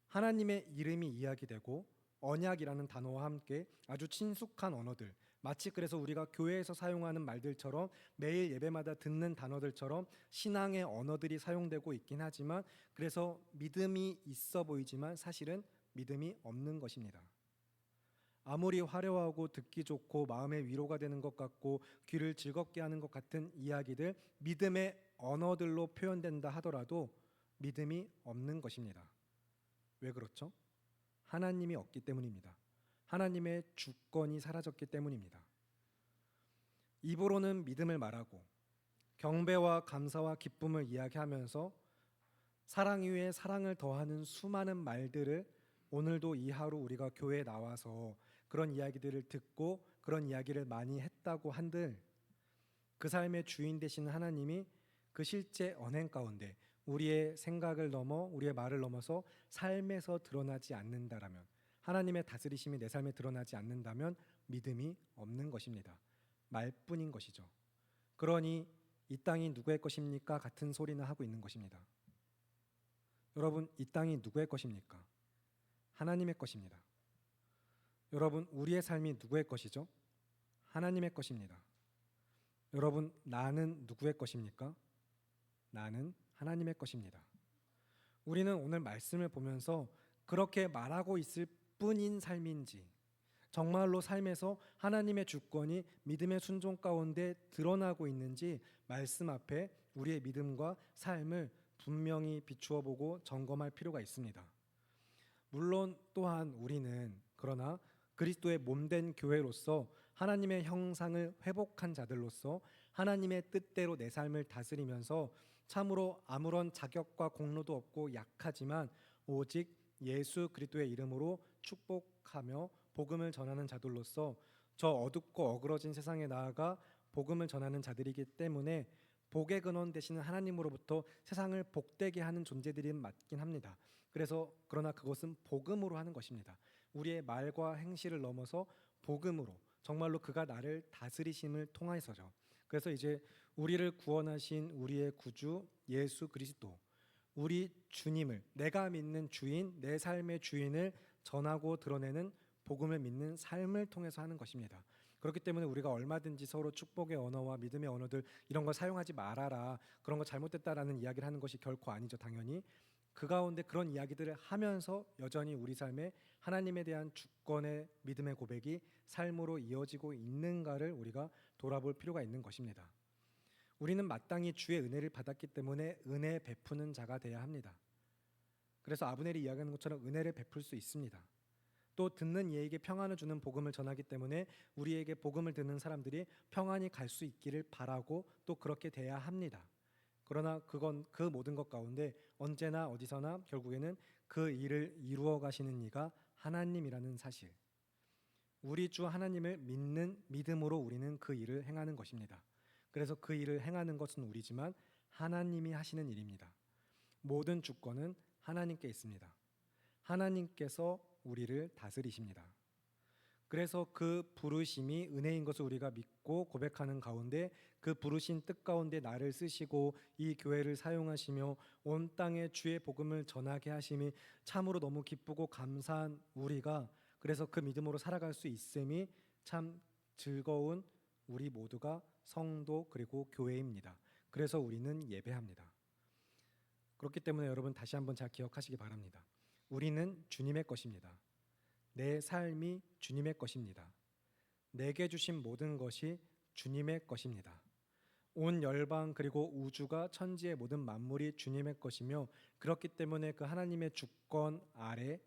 하나님의 이름이 이야기되고 언약이라는 단어와 함께 아주 친숙한 언어들, 마치 그래서 우리가 교회에서 사용하는 말들처럼 매일 예배마다 듣는 단어들처럼 신앙의 언어들이 사용되고 있긴 하지만 그래서 믿음이 있어 보이지만 사실은 믿음이 없는 것입니다. 아무리 화려하고 듣기 좋고 마음의 위로가 되는 것 같고 귀를 즐겁게 하는 것 같은 이야기들, 믿음의 언어들로 표현된다 하더라도 믿음이 없는 것입니다. 왜 그렇죠? 하나님이 없기 때문입니다. 하나님의 주권이 사라졌기 때문입니다. 입으로는 믿음을 말하고 경배와 감사와 기쁨을 이야기하면서 사랑 위에 사랑을 더하는 수많은 말들을 오늘도 이 하루 우리가 교회에 나와서 그런 이야기들을 듣고 그런 이야기를 많이 했다고 한들 그 삶의 주인 되시는 하나님이 그 실제 언행 가운데 우리의 생각을 넘어 우리의 말을 넘어서 삶에서 드러나지 않는다라면, 하나님의 다스리심이 내 삶에 드러나지 않는다면 믿음이 없는 것입니다. 말뿐인 것이죠. 그러니 이 땅이 누구의 것입니까? 같은 소리는 하고 있는 것입니다. 여러분, 이 땅이 누구의 것입니까? 하나님의 것입니다. 여러분, 우리의 삶이 누구의 것이죠? 하나님의 것입니다. 여러분, 나는 누구의 것입니까? 나는 하나님의 것입니다. 우리는 오늘 말씀을 보면서 그렇게 말하고 있을 뿐인 삶인지, 정말로 삶에서 하나님의 주권이 믿음의 순종 가운데 드러나고 있는지 말씀 앞에 우리의 믿음과 삶을 분명히 비추어 보고 점검할 필요가 있습니다. 물론 또한 우리는 그러나 그리스도의 몸된 교회로서 하나님의 형상을 회복한 자들로서 하나님의 뜻대로 내 삶을 다스리면서 참으로 아무런 자격과 공로도 없고 약하지만 오직 예수 그리스도의 이름으로 축복하며 복음을 전하는 자들로서 저 어둡고 어그러진 세상에 나아가 복음을 전하는 자들이기 때문에 복의 근원 되시는 하나님으로부터 세상을 복되게 하는 존재들이 맞긴 합니다. 그러나 그것은 복음으로 하는 것입니다. 우리의 말과 행실을 넘어서 복음으로, 정말로 그가 나를 다스리심을 통하여서죠. 그래서 이제 우리를 구원하신 우리의 구주 예수 그리스도, 우리 주님을, 내가 믿는 주인, 내 삶의 주인을 전하고 드러내는 복음을 믿는 삶을 통해서 하는 것입니다. 그렇기 때문에 우리가 얼마든지 서로 축복의 언어와 믿음의 언어들 이런 걸 사용하지 말아라, 그런 거 잘못됐다라는 이야기를 하는 것이 결코 아니죠. 당연히 그 가운데 그런 이야기들을 하면서 여전히 우리 삶에 하나님에 대한 주권의 믿음의 고백이 삶으로 이어지고 있는가를 우리가 돌아볼 필요가 있는 것입니다. 우리는 마땅히 주의 은혜를 받았기 때문에 은혜 베푸는 자가 되어야 합니다. 그래서 아브넬이 이야기하는 것처럼 은혜를 베풀 수 있습니다. 또 듣는 이에게 평안을 주는 복음을 전하기 때문에 우리에게 복음을 듣는 사람들이 평안히 갈 수 있기를 바라고 또 그렇게 돼야 합니다. 그러나 그건 그 모든 것 가운데 언제나 어디서나 결국에는 그 일을 이루어 가시는 이가 하나님이라는 사실, 우리 주 하나님을 믿는 믿음으로 우리는 그 일을 행하는 것입니다. 그래서 그 일을 행하는 것은 우리지만 하나님이 하시는 일입니다. 모든 주권은 하나님께 있습니다. 하나님께서 우리를 다스리십니다. 그래서 그 부르심이 은혜인 것을 우리가 믿고 고백하는 가운데 그 부르신 뜻 가운데 나를 쓰시고 이 교회를 사용하시며 온 땅에 주의 복음을 전하게 하심이 참으로 너무 기쁘고 감사한 우리가, 그래서 그 믿음으로 살아갈 수 있음이 참 즐거운 우리 모두가 성도 그리고 교회입니다. 그래서 우리는 예배합니다. 그렇기 때문에 여러분 다시 한번 잘 기억하시기 바랍니다. 우리는 주님의 것입니다. 내 삶이 주님의 것입니다. 내게 주신 모든 것이 주님의 것입니다. 온 열방 그리고 우주가 천지의 모든 만물이 주님의 것이며 그렇기 때문에 그 하나님의 주권 아래,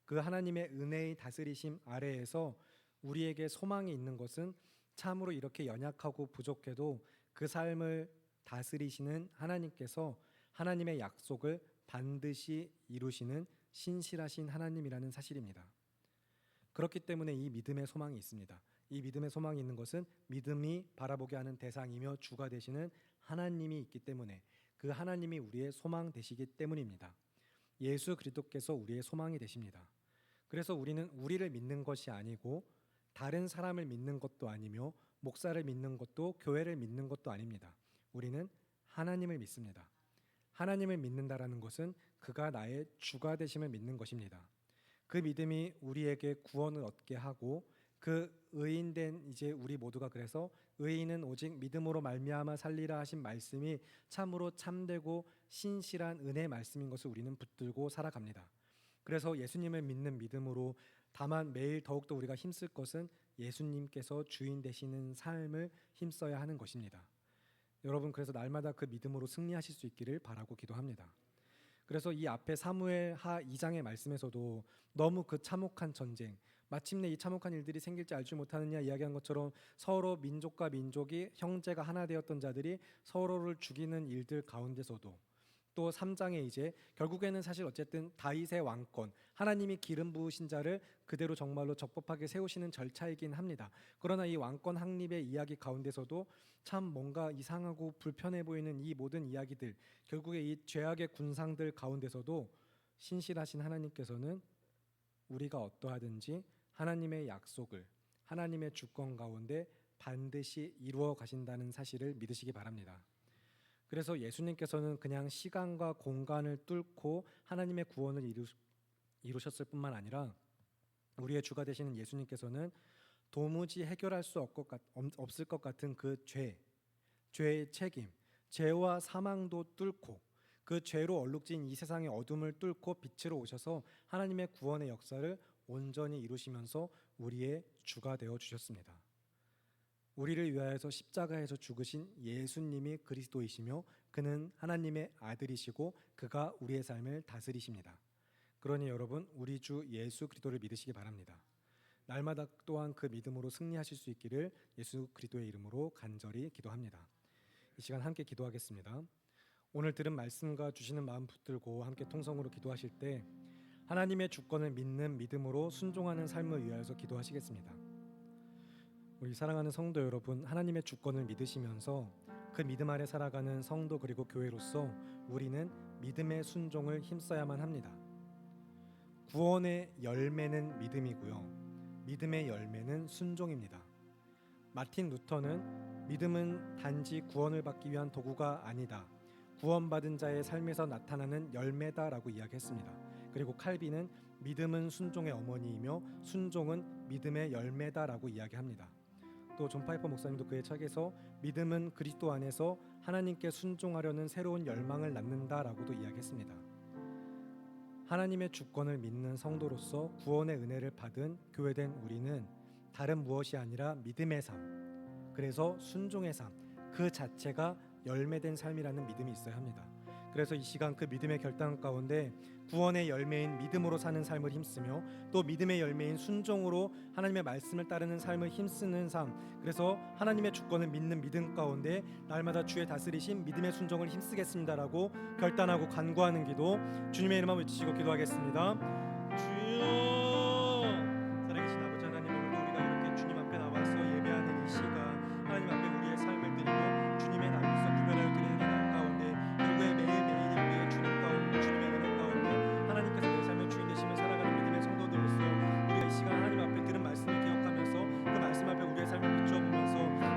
그 하나님의 은혜의 다스리심 아래에서 우리에게 소망이 있는 것은 참으로 이렇게 연약하고 부족해도 그 삶을 다스리시는 하나님께서 하나님의 약속을 반드시 이루시는 신실하신 하나님이라는 사실입니다. 그렇기 때문에 이 믿음의 소망이 있습니다. 이 믿음의 소망이 있는 것은 믿음이 바라보게 하는 대상이며 주가 되시는 하나님이 있기 때문에, 그 하나님이 우리의 소망 되시기 때문입니다. 예수 그리스도께서 우리의 소망이 되십니다. 그래서 우리는 우리를 믿는 것이 아니고 다른 사람을 믿는 것도 아니며 목사를 믿는 것도 교회를 믿는 것도 아닙니다. 우리는 하나님을 믿습니다. 하나님을 믿는다라는 것은 그가 나의 주가 되심을 믿는 것입니다. 그 믿음이 우리에게 구원을 얻게 하고 그 의인된 이제 우리 모두가 그래서 의인은 오직 믿음으로 말미암아 살리라 하신 말씀이 참으로 참되고 신실한 은혜의 말씀인 것을 우리는 붙들고 살아갑니다. 그래서 예수님을 믿는 믿음으로 다만 매일 더욱더 우리가 힘쓸 것은 예수님께서 주인 되시는 삶을 힘써야 하는 것입니다. 여러분, 그래서 날마다 그 믿음으로 승리하실 수 있기를 바라고 기도합니다. 그래서 이 앞에 사무엘하 2장의 말씀에서도 너무 그 참혹한 전쟁, 마침내 이 참혹한 일들이 생길지 알지 못하느냐 이야기한 것처럼 서로 민족과 민족이 형제가 하나 되었던 자들이 서로를 죽이는 일들 가운데서도 또 3장에 이제 결국에는 사실 어쨌든 다윗의 왕권, 하나님이 기름 부으신 자를 그대로 정말로 적법하게 세우시는 절차이긴 합니다. 그러나 이 왕권 확립의 이야기 가운데서도 참 뭔가 이상하고 불편해 보이는 이 모든 이야기들, 결국에 이 죄악의 군상들 가운데서도 신실하신 하나님께서는 우리가 어떠하든지 하나님의 약속을, 하나님의 주권 가운데 반드시 이루어 가신다는 사실을 믿으시기 바랍니다. 그래서 예수님께서는 그냥 시간과 공간을 뚫고 하나님의 구원을 이루셨을 뿐만 아니라 우리의 주가 되시는 예수님께서는 도무지 해결할 수 없을 것 같은 그 죄의 책임, 죄와 사망도 뚫고 그 죄로 얼룩진 이 세상의 어둠을 뚫고 빛으로 오셔서 하나님의 구원의 역사를 온전히 이루시면서 우리의 주가 되어 주셨습니다. 우리를 위하여서 십자가에서 죽으신 예수님이 그리스도이시며 그는 하나님의 아들이시고 그가 우리의 삶을 다스리십니다. 그러니 여러분, 우리 주 예수 그리스도를 믿으시기 바랍니다. 날마다 또한 그 믿음으로 승리하실 수 있기를 예수 그리스도의 이름으로 간절히 기도합니다. 이 시간 함께 기도하겠습니다. 오늘 들은 말씀과 주시는 마음 붙들고 함께 통성으로 기도하실 때 하나님의 주권을 믿는 믿음으로 순종하는 삶을 위하여서 기도하시겠습니다. 우리 사랑하는 성도 여러분, 하나님의 주권을 믿으시면서 그 믿음 아래 살아가는 성도 그리고 교회로서 우리는 믿음의 순종을 힘써야만 합니다. 구원의 열매는 믿음이고요, 믿음의 열매는 순종입니다. 마틴 루터는 믿음은 단지 구원을 받기 위한 도구가 아니다, 구원받은 자의 삶에서 나타나는 열매다라고 이야기했습니다. 그리고 칼빈은 믿음은 순종의 어머니이며 순종은 믿음의 열매다라고 이야기합니다. 또 존 파이퍼 목사님도 그의 책에서 믿음은 그리스도 안에서 하나님께 순종하려는 새로운 열망을 낳는다라고도 이야기했습니다. 하나님의 주권을 믿는 성도로서 구원의 은혜를 받은 교회된 우리는 다른 무엇이 아니라 믿음의 삶, 그래서 순종의 삶, 그 자체가 열매된 삶이라는 믿음이 있어야 합니다. 그래서 이 시간 그 믿음의 결단 가운데 구원의 열매인 믿음으로 사는 삶을 힘쓰며 또 믿음의 열매인 순종으로 하나님의 말씀을 따르는 삶을 힘쓰는 삶, 그래서 하나님의 주권을 믿는 믿음 가운데 날마다 주의 다스리심 믿음의 순종을 힘쓰겠습니다라고 결단하고 간구하는 기도, 주님의 이름만 외치시고 기도하겠습니다. 주여, 살아계신 아버지 하나님, 오늘도 우리가 이렇게 주님 앞에 나와서 예배하는 이 시간, 하나님 앞에 우리의 삶을 드리고 주님의 날로서 구별하여 드리는 날 가운데 결국에 매일매일이 우리의 주님 가운데, 주님의 은혜 가운데 하나님께서 내 삶의 주인 되시며 살아가는 믿음의 성도들로서 우리가 이 시간 하나님 앞에 들은 말씀을 기억하면서 그 말씀 앞에 우리의 삶을 비추어 보면서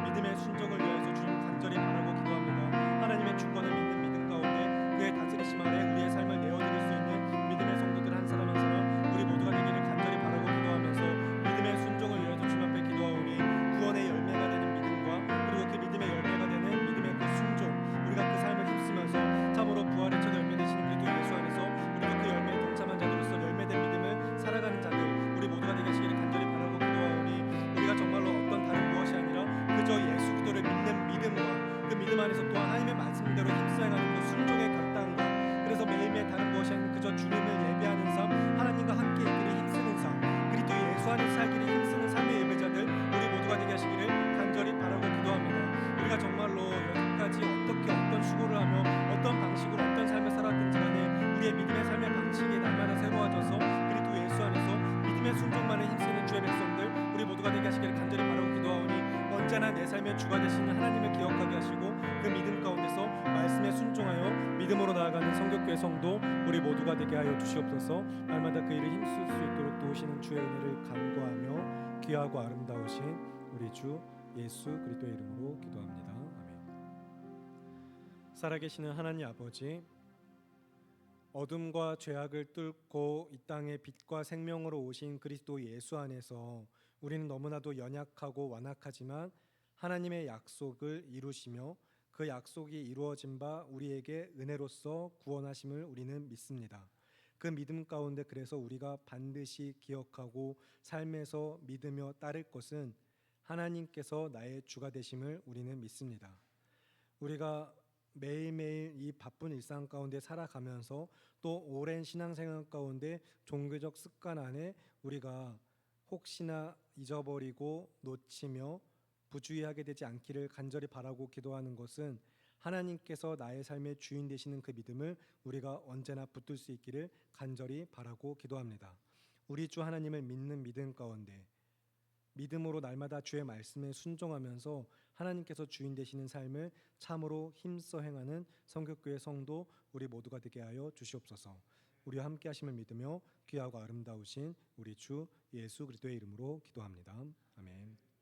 믿음의 순종을 위해서 주님 간절히 바라고 기도합니다. 하나님의 주권을 믿는 믿음 가운데 그의 다스리심 아래 우리의 삶을 내어드릴 수 있는 믿음의 성도들 한 사람 한 사람 우리 모두가 되기를 간절히 바라고 기도하면서 믿음의 순종을 위해서 주님 앞에 기도하오니 구원의 열매가 되는 믿음과 그리고 그 믿음의 열매가 되는 믿음의 그 순종, 우리가 그 삶을 힘쓰면서 참으로 부활의 첫 열매 되시는 그리스도 예수 안에서 우리도 그 열매에 동참한 자들로서 열매된 믿음을 살아가는 자들 우리 모두가 되게 하시기를 간절히 바라고 기도하오니 우리가 정말로 어떤 다른 무엇이 아니라 그저 예수 그리스도를 믿는 믿음과 그 믿음 안에서 또한 하나님의 말씀대로 힘써가는 그 순종의 결단과 그래서 매일매일 다른 무엇이 아닌 그저 주님을 예배하는 삶, 하나님과 함께 있기를 힘쓰는 삶, 그리스도 예수 안에서 살기를 힘쓰는 삶의 예배자들 우리 모두가 되게 하시기를 간절히 바라고 기도합니다. 우리가 정말로 여기까지 어떻게 어떤 수고를 하며 어떤 방식으로 어떤 삶을 살았든지 간에 우리의 믿음의 삶의 방식이 날마다 새로워져서 그리스도 예수 안에서 믿음의 순종만을 힘쓰는 주의 백성들 우리 모두가 되게 하시기를 간절히 바라고 기도하오니 언제나 내 삶의 주가 되시는 하나님을 기억하게 하시고 그 믿음 가운데서 말씀에 순종하여 믿음으로 나아가는 성격교회 성도 우리 모두가 되게 하여 주시옵소서. 날마다 그 일을 힘쓸 수 있도록 도우시는 주의 은혜를 간구하며 귀하고 아름다우신 우리 주 예수 그리스도의 이름으로 기도합니다. 아멘. 살아계시는 하나님 아버지, 어둠과 죄악을 뚫고 이 땅에 빛과 생명으로 오신 그리스도 예수 안에서 우리는 너무나도 연약하고 완악하지만 하나님의 약속을 이루시며 그 약속이 이루어진 바 우리에게 은혜로서 구원하심을 우리는 믿습니다. 그 믿음 가운데 그래서 우리가 반드시 기억하고 삶에서 믿으며 따를 것은 하나님께서 나의 주가 되심을 우리는 믿습니다. 우리가 매일매일 이 바쁜 일상 가운데 살아가면서 또 오랜 신앙생활 가운데 종교적 습관 안에 우리가 혹시나 잊어버리고 놓치며 부주의하게 되지 않기를 간절히 바라고 기도하는 것은 하나님께서 나의 삶의 주인 되시는 그 믿음을 우리가 언제나 붙들 수 있기를 간절히 바라고 기도합니다. 우리 주 하나님을 믿는 믿음 가운데 믿음으로 날마다 주의 말씀에 순종하면서 하나님께서 주인 되시는 삶을 참으로 힘써 행하는 성결교회 성도 우리 모두가 되게 하여 주시옵소서. 우리와 함께 하심을 믿으며 귀하고 아름다우신 우리 주 예수 그리스도의 이름으로 기도합니다. 아멘.